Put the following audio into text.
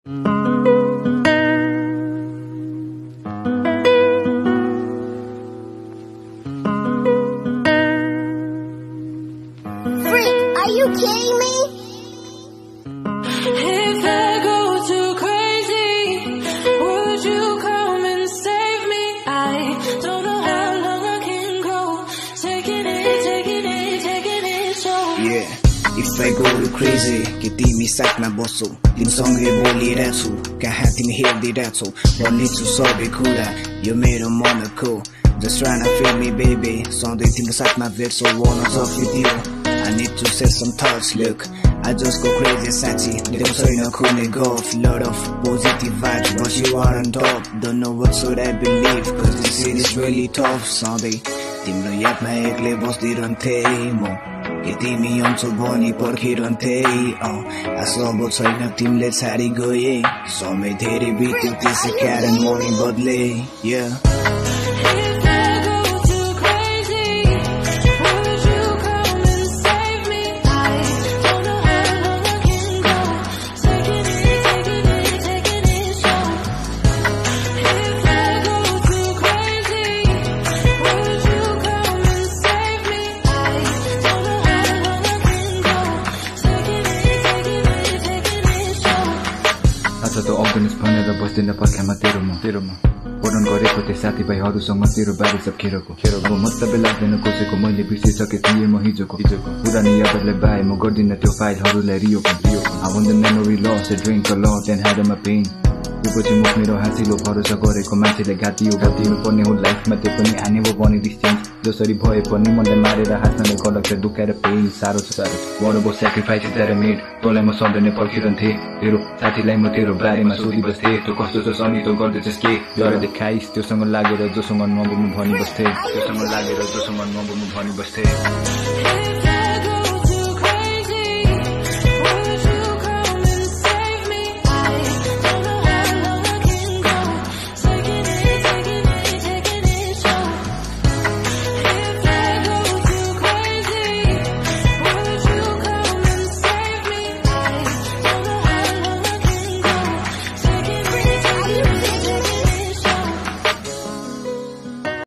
Are you kidding me? If I go too crazy, would you come and save me? I don't know how long I can go. Taking it, so. Yeah, if I go too crazy, के तिमी साथमा बसौ तिमीसँगै बोलिरहेछु कहाँ तिमी हेर्दिरहेछौ भनिदिन्छु सबै कुरा यो मेरो मनको Just tryna feel me baby सधैँ तिम्रो साथमा भेट्छौ wanna talk with you I need to say some thoughts, look I just go crazy, साँच्ची देऊ छैन कुनै गफ Lot of positive vibes, but you are on top Don't know what should I believe, cause this shit is really tough सधैँ तिम्रो यादमा एक्लै बस्दिरहन्थे म के तिमी आउँछौ भनी पर्खिरहन्थे आशा छैन तिमीले छाडी गए समय धेरै बित्यो त्यसै कारण म नि बदले त आउँदैनस् भनेर बस्दैन पर्खामा तेरोमा पढन गरेको थिएँ साथीभाइहरूसँग तेरो बारे सब खेरको मतलब लाग्दैन कसैको मैले बिर्सिसके थिएँ म हिजोको पुरानो यादहरूले बाए म गर्दिन त्यो फाइलहरूलाई Rio I want the memory lost, a drink a lot and had my pain पछि म मेरो हाँसिलो भरोसा गरेको मान्छेले घाटियो पर्ने हो लाइफमा त्यो पनि हाने हो भने डिस्टेन्स जसरी भए पनि मनलाई मारेर हाँस्नले गलत दुखाएर पेन साह्रो What about sacrifices that I made तँलाई म सधैँ नै पर्खिरहन्थे तेरो साथीलाई म तेरो बारेमा सोधिबस्थे त्यो कस्तो छ सनी तँ गर्दैछस् के डर देखाइस् त्योसँग लागेर जोसँग नबोल्नु भनी बस्थे